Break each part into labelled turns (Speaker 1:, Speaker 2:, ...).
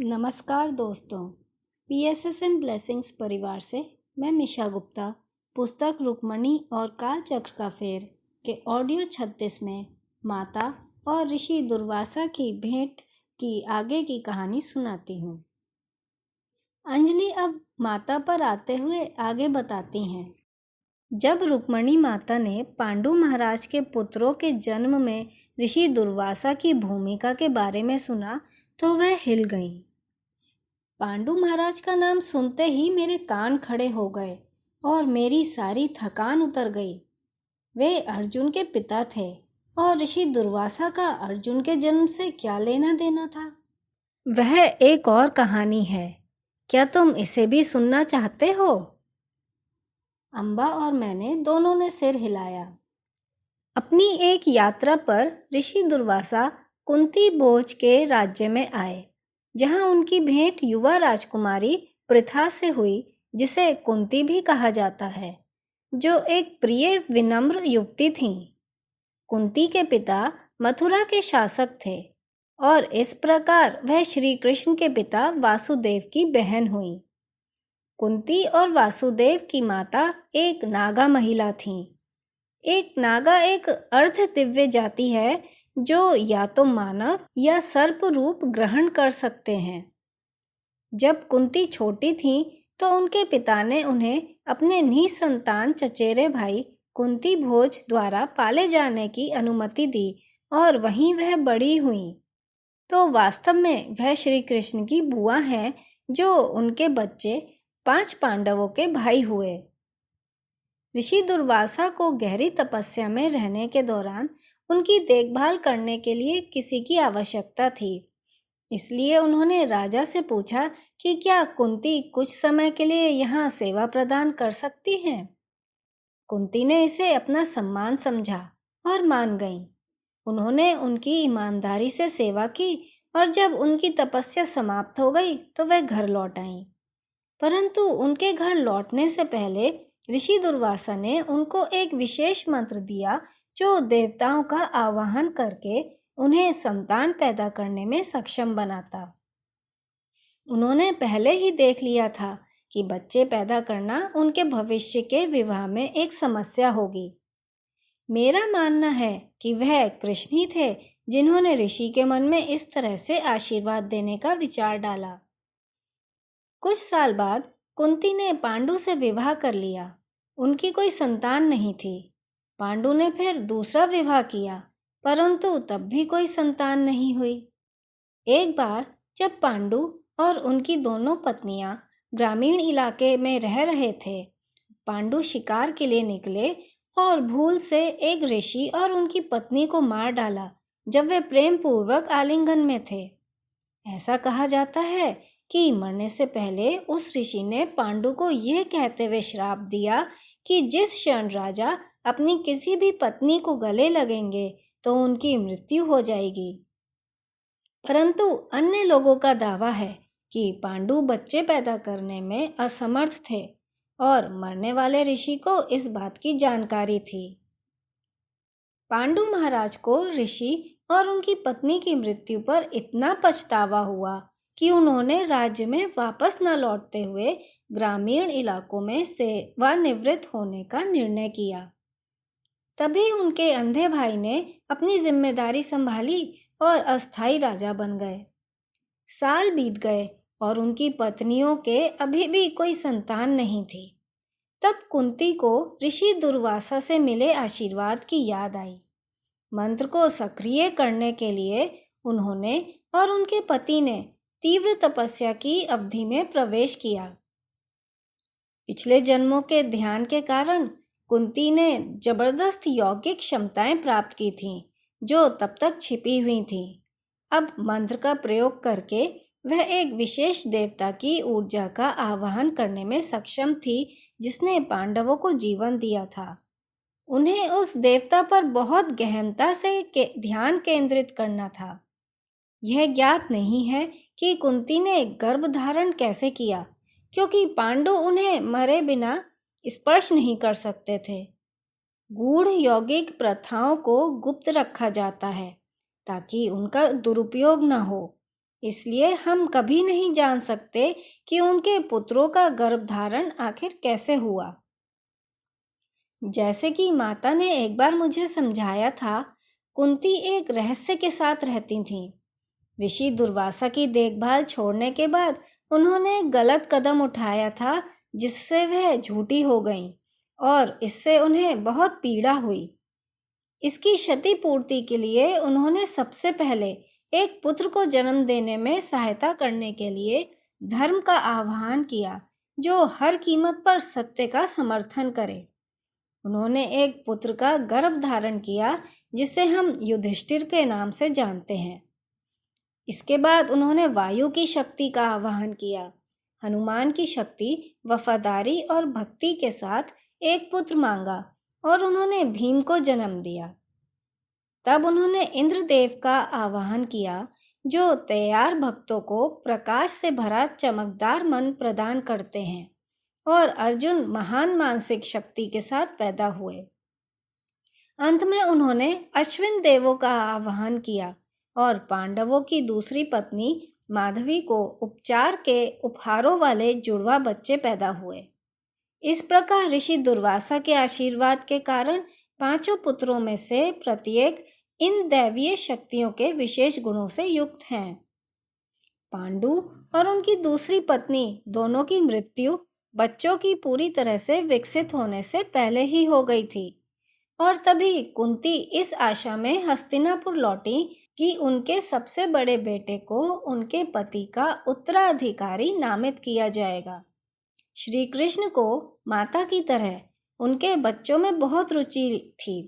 Speaker 1: नमस्कार दोस्तों, PSS and blessings परिवार से मैं मिशा गुप्ता पुस्तक रुक्मणी और कालचक्र का फेर के ऑडियो 36 में माता और ऋषि दुर्वासा की भेंट की आगे की कहानी सुनाती हूँ। अंजलि अब माता पर आते हुए आगे बताती हैं। जब रुक्मणी माता ने पांडु महाराज के पुत्रों के जन्म में ऋषि दुर्वासा की भूमिका के बारे में सुना तो वह हिल गईं। पांडु महाराज का नाम सुनते ही मेरे कान खड़े हो गए और मेरी सारी थकान उतर गई। वे अर्जुन के पिता थे और ऋषि दुर्वासा का अर्जुन के जन्म से क्या लेना देना था। वह एक और कहानी है, क्या तुम इसे भी सुनना चाहते हो? अम्बा और मैंने दोनों ने सिर हिलाया। अपनी एक यात्रा पर ऋषि दुर्वासा कुंती भोज के राज्य में आए, जहां उनकी भेंट युवा राजकुमारी पृथा से हुई, जिसे कुंती भी कहा जाता है, जो एक प्रिय विनम्र युवती थीं। कुंती के पिता मथुरा के शासक थे और इस प्रकार वह श्री कृष्ण के पिता वासुदेव की बहन हुई। कुंती और वासुदेव की माता एक नागा महिला थीं। एक नागा एक अर्ध दिव्य जाति है जो या तो मानव या सर्प रूप ग्रहण कर सकते हैं। जब कुंती छोटी थी तो उनके पिता ने उन्हें अपने निसंतान चचेरे भाई कुंती भोज द्वारा पाले जाने की अनुमति दी और वहीं वह बड़ी हुई। तो वास्तव में वह श्री कृष्ण की बुआ हैं, जो उनके बच्चे 5 पांडवों के भाई हुए। ऋषि दुर्वासा को गहरी तपस्या में रहने के दौरान उनकी देखभाल करने के लिए किसी की आवश्यकता थी। इसलिए उन्होंने राजा से पूछा कि क्या कुंती कुछ समय के लिए यहाँ सेवा प्रदान कर सकती हैं। कुंती ने इसे अपना सम्मान समझा और मान गईं। उन्होंने उनकी ईमानदारी से सेवा की और जब उनकी तपस्या समाप्त हो गई तो वह घर लौट आईं। परंतु उनके घर लौटने से पहले ऋषि दुर्वासा ने उनको एक विशेष मंत्र दिया जो देवताओं का आवाहन करके उन्हें संतान पैदा करने में सक्षम बनाता। उन्होंने पहले ही देख लिया था कि बच्चे पैदा करना उनके भविष्य के विवाह में एक समस्या होगी। मेरा मानना है कि वह कृष्ण ही थे जिन्होंने ऋषि के मन में इस तरह से आशीर्वाद देने का विचार डाला। कुछ साल बाद कुंती ने पांडु से विवाह कर लिया। उनकी कोई संतान नहीं थी। पांडु ने फिर दूसरा विवाह किया, परंतु तब भी कोई संतान नहीं हुई। एक बार जब पांडु और उनकी दोनों पत्नियां ग्रामीण इलाके में रह रहे थे, पांडु शिकार के लिए निकले और भूल से एक ऋषि और उनकी पत्नी को मार डाला जब वे प्रेम पूर्वक आलिंगन में थे। ऐसा कहा जाता है कि मरने से पहले उस ऋषि ने पांडु को यह कहते हुए श्राप दिया कि जिस क्षण राजा अपनी किसी भी पत्नी को गले लगेंगे तो उनकी मृत्यु हो जाएगी। परंतु अन्य लोगों का दावा है कि पांडु बच्चे पैदा करने में असमर्थ थे और मरने वाले ऋषि को इस बात की जानकारी थी। पांडु महाराज को ऋषि और उनकी पत्नी की मृत्यु पर इतना पछतावा हुआ कि उन्होंने राज्य में वापस न लौटते हुए ग्रामीण इलाकों में सेवानिवृत्त होने का निर्णय किया। तभी उनके अंधे भाई ने अपनी जिम्मेदारी संभाली और अस्थायी राजा बन गए। साल बीत गए और उनकी पत्नियों के अभी भी कोई संतान नहीं थी। तब कुंती को ऋषि दुर्वासा से मिले आशीर्वाद की याद आई। मंत्र को सक्रिय करने के लिए उन्होंने और उनके पति ने तीव्र तपस्या की अवधि में प्रवेश किया। पिछले जन्मों के ध्यान के कारण कुंती ने जबरदस्त यौगिक क्षमताएं प्राप्त की थीं, जो तब तक छिपी हुई थीं। अब मंत्र का प्रयोग करके वह एक विशेष देवता की ऊर्जा का आवाहन करने में सक्षम थी, जिसने पांडवों को जीवन दिया था। उन्हें उस देवता पर बहुत गहनता से ध्यान केंद्रित करना था। यह ज्ञात नहीं है कि कुंती ने गर्भ धारण कैसे किया, क्योंकि पांडु उन्हें मरे बिना स्पर्श नहीं कर सकते थे। गूढ़ यौगिक प्रथाओं को गुप्त रखा जाता है ताकि उनका दुरुपयोग न हो। इसलिए हम कभी नहीं जान सकते कि उनके पुत्रों का गर्भधारण आखिर कैसे हुआ। जैसे कि माता ने एक बार मुझे समझाया था, कुंती एक रहस्य के साथ रहती थीं। ऋषि दुर्वासा की देखभाल छोड़ने के बाद उन्होंने एक गलत कदम उठाया था, जिससे वह झूठी हो गईं और इससे उन्हें बहुत पीड़ा हुई। इसकी क्षतिपूर्ति के लिए उन्होंने सबसे पहले एक पुत्र को जन्म देने में सहायता करने के लिए धर्म का आह्वान किया, जो हर कीमत पर सत्य का समर्थन करे। उन्होंने एक पुत्र का गर्भ धारण किया, जिसे हम युधिष्ठिर के नाम से जानते हैं। इसके बाद उन्होंने वायु की शक्ति का आह्वान किया, हनुमान की शक्ति, वफादारी और भक्ति के साथ एक पुत्र मांगा और उन्होंने भीम को जन्म दिया। तब उन्होंने इंद्रदेव का आह्वान किया, जो तैयार भक्तों को प्रकाश से भरा चमकदार मन प्रदान करते हैं, और अर्जुन महान मानसिक शक्ति के साथ पैदा हुए। अंत में उन्होंने अश्विन देवों का आह्वान किया और पांडवों की दूसरी पत्नी माधवी को उपचार के उपहारों वाले जुड़वा बच्चे पैदा हुए। इस प्रकार ऋषि दुर्वासा के आशीर्वाद के कारण 5 पुत्रों में से प्रत्येक इन दैवीय शक्तियों के विशेष गुणों से युक्त हैं। पांडु और उनकी दूसरी पत्नी दोनों की मृत्यु बच्चों की पूरी तरह से विकसित होने से पहले ही हो गई थी, और तभी कुंती इस आशा में हस्तिनापुर लौटी कि उनके सबसे बड़े बेटे को उनके पति का उत्तराधिकारी नामित किया जाएगा। श्री कृष्ण को माता की तरह उनके बच्चों में बहुत रुचि थी।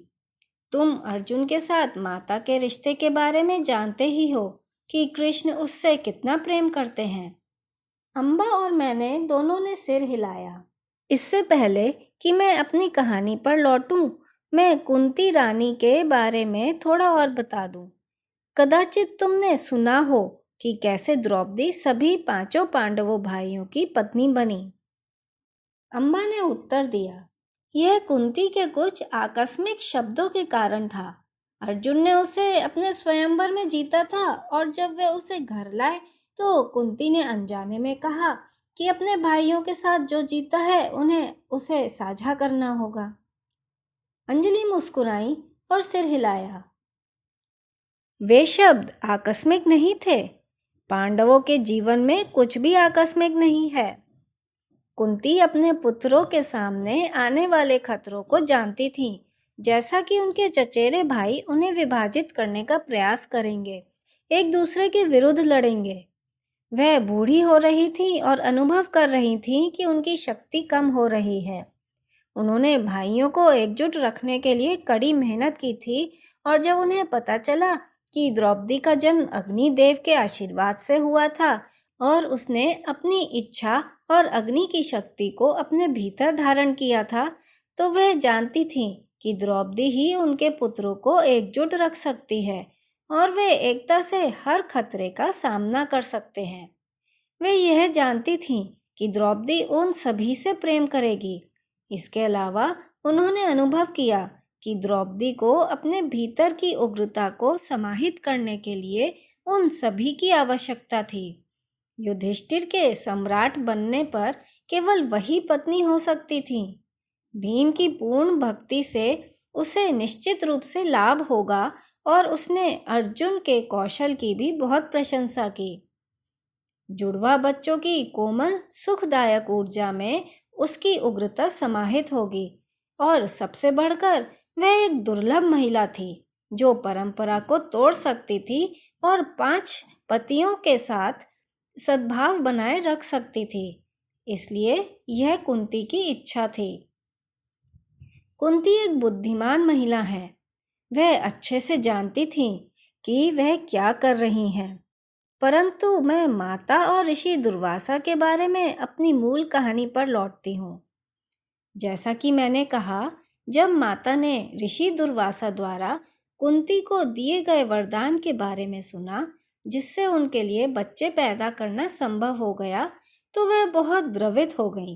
Speaker 1: तुम अर्जुन के साथ माता के रिश्ते के बारे में जानते ही हो कि कृष्ण उससे कितना प्रेम करते हैं। अम्बा और मैंने दोनों ने सिर हिलाया। इससे पहले कि मैं अपनी कहानी पर लौटूं, मैं कुंती रानी के बारे में थोड़ा और बता दूं। कदाचित तुमने सुना हो कि कैसे द्रौपदी सभी 5 पांडवों भाइयों की पत्नी बनी। अम्बा ने उत्तर दिया, यह कुंती के कुछ आकस्मिक शब्दों के कारण था। अर्जुन ने उसे अपने स्वयंवर में जीता था, और जब वे उसे घर लाए तो कुंती ने अनजाने में कहा कि अपने भाइयों के साथ जो जीता है उन्हें उसे साझा करना होगा। अंजलि मुस्कुराई और सिर हिलाया। वे शब्द आकस्मिक नहीं थे। पांडवों के जीवन में कुछ भी आकस्मिक नहीं है। कुंती अपने पुत्रों के सामने आने वाले खतरों को जानती थी, जैसा कि उनके चचेरे भाई उन्हें विभाजित करने का प्रयास करेंगे, एक दूसरे के विरुद्ध लड़ेंगे। वह बूढ़ी हो रही थी और अनुभव कर रही थी कि उनकी शक्ति कम हो रही है। उन्होंने भाइयों को एकजुट रखने के लिए कड़ी मेहनत की थी, और जब उन्हें पता चला कि द्रौपदी का जन्म अग्निदेव के आशीर्वाद से हुआ था और उसने अपनी इच्छा और अग्नि की शक्ति को अपने भीतर धारण किया था, तो वह जानती थी कि द्रौपदी ही उनके पुत्रों को एकजुट रख सकती है और वे एकता से हर खतरे का सामना कर सकते हैं। वे यह जानती थीं कि द्रौपदी उन सभी से प्रेम करेगी। इसके अलावा उन्होंने अनुभव किया कि द्रौपदी को अपने भीतर की उग्रता को समाहित करने के लिए उन सभी की आवश्यकता थी। युधिष्ठिर के सम्राट बनने पर केवल वही पत्नी हो सकती थी। भीम की पूर्ण भक्ति से उसे निश्चित रूप से लाभ होगा, और उसने अर्जुन के कौशल की भी बहुत प्रशंसा की। जुड़वा बच्चों की कोमल सुखदायक ऊर्जा में उसकी उग्रता समाहित होगी, और सबसे बढ़कर वह एक दुर्लभ महिला थी जो परंपरा को तोड़ सकती थी और 5 पतियों के साथ सद्भाव बनाए रख सकती थी। इसलिए यह कुंती की इच्छा थी। कुंती एक बुद्धिमान महिला है। वह अच्छे से जानती थी कि वह क्या कर रही हैं। परंतु मैं माता और ऋषि दुर्वासा के बारे में अपनी मूल कहानी पर लौटती हूँ। जैसा कि मैंने कहा, जब माता ने ऋषि दुर्वासा द्वारा कुंती को दिए गए वरदान के बारे में सुना, जिससे उनके लिए बच्चे पैदा करना संभव हो गया, तो वह बहुत द्रवित हो गई।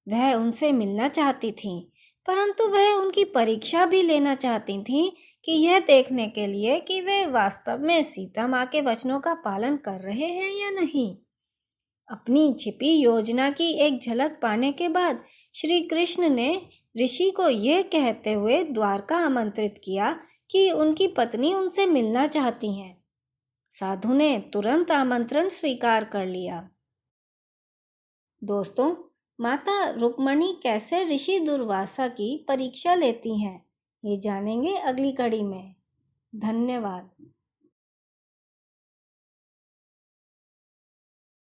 Speaker 1: वह उनसे मिलना चाहती थीं, परंतु वह उनकी परीक्षा भी लेना चाहती थीं कि यह देखने के लिए कि वे वास्तव में सीता माँ के वचनों का पालन कर रहे हैं या नहीं। अपनी छिपी योजना की एक झलक पाने के बाद श्री कृष्ण ने ऋषि को यह कहते हुए द्वारका आमंत्रित किया कि उनकी पत्नी उनसे मिलना चाहती हैं। साधु ने तुरंत आमंत्रण स्वीकार कर लिया। दोस्तों, माता रुक्मणी कैसे ऋषि दुर्वासा की परीक्षा लेती हैं, ये जानेंगे अगली कड़ी में। धन्यवाद।